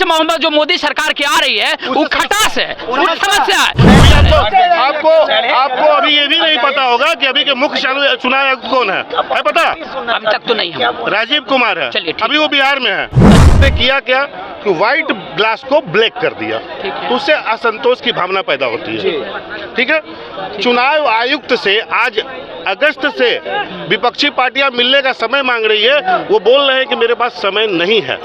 भ्रष्ट मोहम्मद जो मोदी सरकार की आ रही है वो खटास है, वो समस्या है। आपको अभी ये भी नहीं पता होगा कि अभी के मुख्य चुनाव आयुक्त कौन है पता? अभी तक तो नहीं है। राजीव कुमार है। चलिए, अभी वो बिहार में है। उसने किया क्या कि व्हाइट ग्लास को ब्लैक कर दिया, तो उससे असंतोष की भावना पैदा होती है। ठीक है, चुनाव आयुक्त से आज अगस्त से विपक्षी पार्टियां मिलने का समय मांग रही है। वो बोल रहे हैं कि मेरे पास समय नहीं है।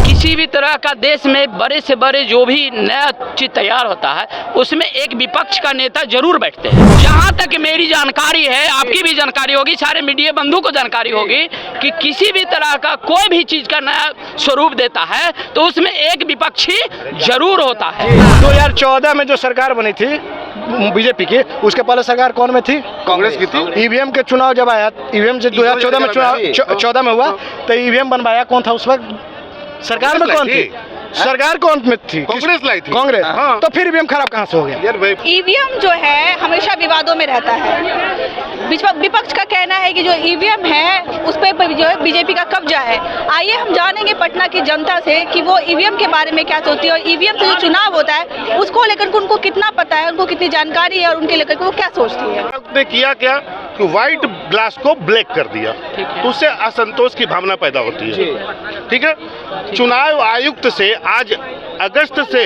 किसी भी तरह का देश में बड़े से बड़े जो भी नया चीज तैयार होता है उसमें एक विपक्ष का नेता जरूर बैठते हैं। जहां तक मेरी जानकारी है, आपकी भी जानकारी होगी, सारे मीडिया बंधु को जानकारी होगी कि किसी भी तरह का कोई भी चीज का नया स्वरूप देता है तो उसमें एक विपक्षी जरूर होता है। 2014 में जो सरकार बनी थी बीजेपी की, उसके पहले सरकार कौन में थी? कांग्रेस की थी। ईवीएम के चुनाव जब आया, ईवीएम से 2014 में चुनाव 14 में हुआ तो ईवीएम बनवाया कौन था उस वक्त? सरकार में कौन थी? सरकार कौन में थी? कांग्रेस लाई थी। कांग्रेस। हाँ। तो फिर ईवीएम खराब कहाँ से हो गया? ईवीएम जो है हमेशा विवादों में रहता है। विपक्ष का कहना है कि जो ईवीएम है उस पर जो है बीजेपी का कब्जा है। आइए हम जानेंगे पटना की जनता से कि वो ईवीएम के बारे में क्या सोचती है और ईवीएम से जो चुनाव होता है उसको लेकर उनको कितना पता है, उनको कितनी जानकारी है और उनके लेकर वो क्या सोचती है। ने किया क्या कि व्हाइट ग्लास को ब्लैक कर दिया, तो उससे असंतोष की भावना पैदा होती है। ठीक है, चुनाव आयुक्त से आज अगस्त से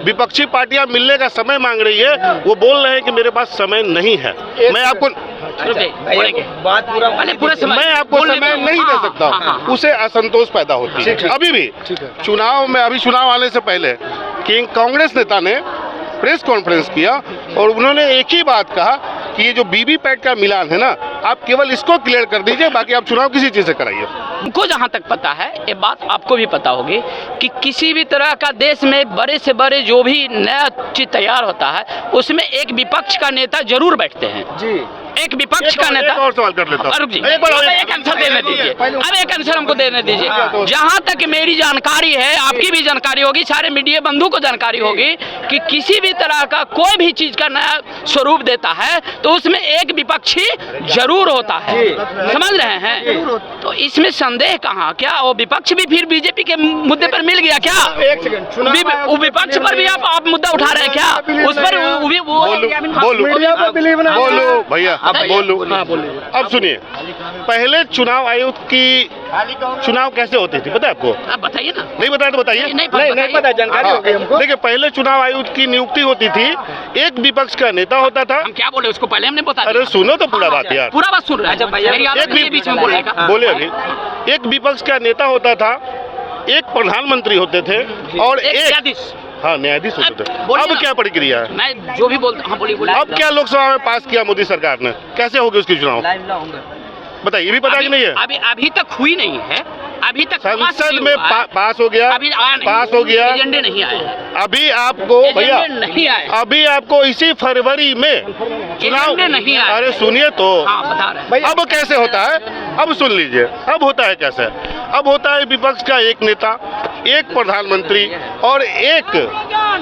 विपक्षी पार्टियां मिलने का समय मांग रही है। वो बोल रहे हैं कि मेरे पास समय नहीं है। मैं आपको मैं आपको समय नहीं दे सकता। उसे असंतोष पैदा होती है। अभी भी चुनाव में, अभी चुनाव आने से पहले कि कांग्रेस नेता ने प्रेस कॉन्फ्रेंस किया और उन्होंने एक ही बात कहा कि ये जो वीवीपैट का मिलान है ना, आप केवल इसको क्लियर कर दीजिए, बाकी आप चुनाव किसी चीज से कराइए। उनको जहां तक पता है, ये बात आपको भी पता होगी कि किसी भी तरह का देश में बड़े से बड़े जो भी नया चीज तैयार होता है उसमें एक विपक्ष का नेता जरूर बैठते हैं जी। एक विपक्ष का नेता। और सवाल कर लेता हूं। एक आंसर देने दीजिए, अब एक आंसर हमको देने दीजिए। जहां तक मेरी जानकारी है, आपकी भी जानकारी होगी, सारे मीडिया बंधु को जानकारी होगी कि किसी भी तरह का कोई भी चीज का नया स्वरूप देता है तो उसमें एक विपक्षी जरूर होता है। समझ रहे हैं? तो इसमें संदेह कहाँ? क्या वो विपक्ष भी फिर बीजेपी के मुद्दे पर मिल गया क्या? विपक्ष पर भी आप मुद्दा उठा रहे हैं क्या? उस पर बोलो भैया, बोलो। अब सुनिए, पहले चुनाव आयुक्त की चुनाव कैसे होती थी पता है आपको? आप बताइए ना। नहीं बताया तो बताइए। नहीं पता, जानकारी होगी हमको। देखिए, पहले चुनाव आयुक्त की नियुक्ति होती थी, एक विपक्ष का नेता होता था। हम क्या बोले उसको पहले हमने बता दिया। अरे सुनो तो पूरा बात यार, पूरा बात सुन रहे हैं। बीच में बोलने का बोले अभी। एक विपक्ष का नेता होता था, एक प्रधानमंत्री होते थे और एक न्यायाधीश होते थे। अब क्या प्रक्रिया है? मैं जो भी बोलता हूँ बोलिए। अब क्या लोकसभा में पास किया मोदी सरकार ने? कैसे होगी उसकी चुनाव? बताइए, ये भी पता कि नहीं है? अभी तक हुई नहीं है। अभी तक संसद में पास हो गया, अभी आया नहीं, पास हो गया, एजेंडे नहीं आए। अभी आपको भैया नहीं आए, अभी आपको इसी फरवरी में चुनाव नहीं आए। अरे सुनिए तो, बता रहे हैं। अब कैसे होता है? अब सुन लीजिए, अब होता है कैसे? अब होता है विपक्ष का एक नेता, एक प्रधानमंत्री और एक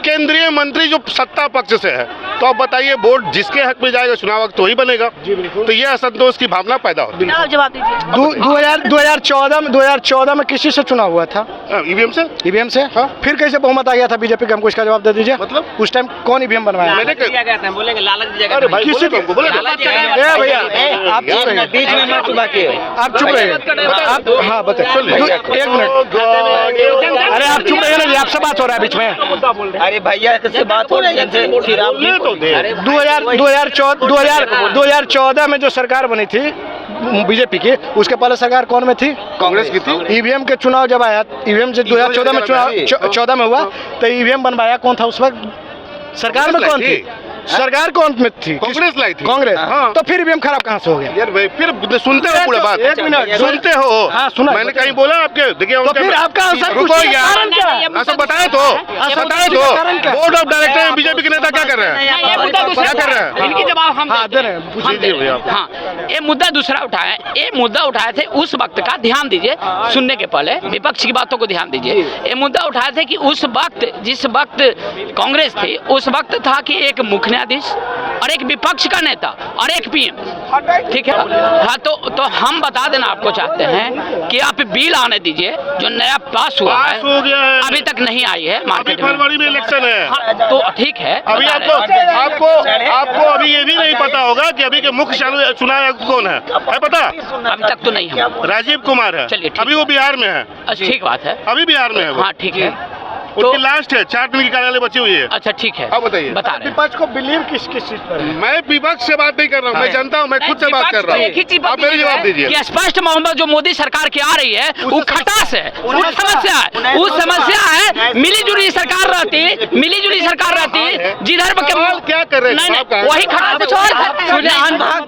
केंद्रीय मंत्री जो सत्ता पक्ष से है। तो अब बताइए, वोट जिसके हक में जाएगा चुनाव वक्त तो वही बनेगा। तो ये असंतोष की भावना पैदा होती है। जवाब दीजिए। 2014 में किसी से चुनाव हुआ था? ईवीएम से। ईवीएम से? हाँ। फिर कैसे बहुमत आ गया था बीजेपी का? हमको इसका जवाब दे दीजिए। मतलब उस टाइम कौन ईवीएम बनवाया? बोलेंगे लालच दिया। अरे भाई, किसी को बोले भैया आप चुप रहिए, बीच में मत बाकी आप चुप रहिए। आप हाँ बताइए, 1 मिनट। अरे आप चुप रहिए ना, आपसे बात हो रहा है बीच में। अरे भैया किससे बात हो रही है? 2014 में जो सरकार बनी थी बीजेपी की, उसके पहले सरकार कौन में थी? कांग्रेस की थी। ईवीएम के चुनाव जब आया, ईवीएम से 2014 में चुनाव 14 में हुआ तो ईवीएम बनवाया कौन था उस वक्त? सरकार में कौन थी? सरकार कौन में थी? कांग्रेस लाई थी। कांग्रेस। हाँ। तो फिर ईवीएम खराब कहाँ से हो गया? यार भाई, फिर सुनते हो पूरा बात? 1 मिनट सुनते हो? हाँ सुना। मैंने कहीं बोला आपके? देखिए, तो फिर आपका आंसर रुको यार, कारण क्या है? ऐसा बताए तो बोर्ड ऑफ डायरेक्टर बीजेपी के नेता क्या कर रहे हैं? क्या कर रहे हैं? इनकी जवाब हम दे रहे हैं। पूछिए भैया। हाँ, ये मुद्दा दूसरा उठाया। ये मुद्दा उठाए थे उस वक्त का, ध्यान दीजिए, सुनने के पहले विपक्ष की बातों को ध्यान दीजिए। ये मुद्दा उठाए थे कि उस वक्त, जिस वक्त कांग्रेस थी, उस वक्त था कि एक मुख्य न्यायाधीश, और एक विपक्ष का नेता और एक पीएम, ठीक है। हाँ, तो हम बता देना आपको चाहते हैं कि आप बिल आने दीजिए जो नया पास हुआ है, हो गया है, अभी तक नहीं आई है अभी मार्केट में। फरवरी में इलेक्शन है। हाँ, तो ठीक है, अभी बता रहे हैं। आपको अभी ये भी नहीं पता होगा कि अभी के मुख्य चुनाव आयुक्त कौन है पता? अभी तक तो नहीं है। राजीव कुमार है। चलिए, ठीक। अभी वो बिहार में है। अच्छा, ठीक बात है। अभी बिहार में है वो। हाँ, ठीक है। उनकी लास्ट है, 4 दिन की कार्यालय बची हुई है। अच्छा, ठीक है। अब बताइए। बता रहे हैं। विपक्ष को बिलीव किस किस चीज पर है? मैं विपक्ष से बात नहीं कर रहा हूँ, मैं जनता हूँ, मैं खुद से बात कर रहा एक ही चीज हूँ। आप मेरी जवाब दीजिए। कि स्पष्ट मोहम्मद जो मोदी सरकार की आ रही है वो खटास है, वो समस्या है, वो समस्या है। मिली जुली सरकार रहती जिधर क्या कर रहे हैं? नहीं, वही खटास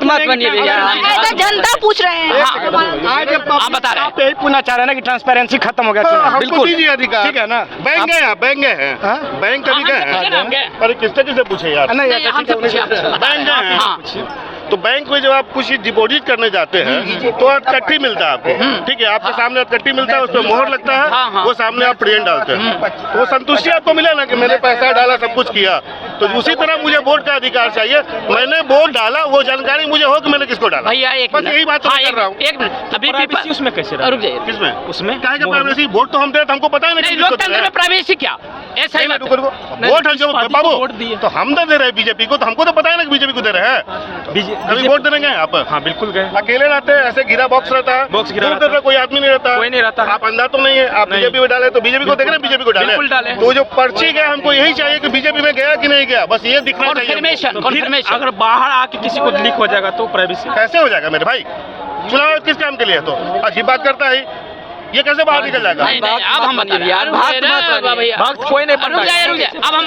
मत बनिए भैया। ऐसा जनता पूछ रहे हैं। आप बता रहे हैं। आप यही पूछना चाह रहे हैं ना कि ट्रांसपेरेंसी खत्म हो गया चुनाव? हमको दीजिए अधिकार। ठीक है ना? बैंक गए हैं, बैंक गए हैं, हाँ? बैंक कभी गए हम गए हैं? हैं। अरे किससे पूछे यार? नहीं, नहीं, हमसे पूछिए, आपसे बता रहे बैंक हैं। गए हैं। हाँ। तो बैंक में जब आप कुछ डिपॉजिट करने जाते हैं तो अटकट्ठी मिलता है आपको, ठीक है, आपके सामने अटकट्ठी मिलता है, उस पर मोहर लगता हाँ, हाँ। है, वो सामने आप प्रिंट डालते हैं, तो वो संतुष्टि आपको मिला ना कि मैंने पैसा डाला, सब कुछ किया। तो उसी तरह मुझे वोट का अधिकार चाहिए। मैंने वोट डाला, वो जानकारी मुझे हो कि मैंने किसको डाला। भैया एक बस मिनट। यही बात तो हाँ, मैं कर रहा हूँ। एक मिनट। अभी प्राइवेसी उसमें कैसे रहा? रुक जाइए। किसमें? उसमें क्या है प्राइवेसी? वोट तो हम दे रहे थे, हमको पता है ना नहीं, कि किसको दे लोकतंत्र रहे में हैं। प्राइवेसी क्या? ऐसा ही मत। वोट है जो पार्टी को बाबू, वोट दिए। तो हम तो दे रहे हैं बीजेपी को, तो हमको तो पता है ना कि बीजेपी को दे रहे हैं। कभी वोट देने गए आप? हाँ बिल्कुल गए। अकेले रहते हैं, ऐसे घिरा बॉक्स रहता है, बॉक्स घिरा दूर रहता है। दूर कोई आदमी नहीं रहता, कोई नहीं रहता है। आप अंधा तो नहीं है, आप नहीं। बीजेपी में डाले तो बीजेपी को देख रहे हैं, बीजेपी को डाले। बिल्कुल डाले। तो जो पर्ची गया, हमको यही चाहिए कि बीजेपी में गया कि नहीं गया, बस ये दिखना चाहिए। Conformation, conformation. अगर बाहर आके किसी को लीक हो जाएगा तो प्राइवेसी कैसे हो जाएगा मेरे भाई? चुनाव किस काम के लिए है? तो अजीब बात करता है, ये कैसे बाहर निकल जाएगा? नहीं, अब हम बता रहे हैं। भाग कोई नहीं रुक जाइए। अब हम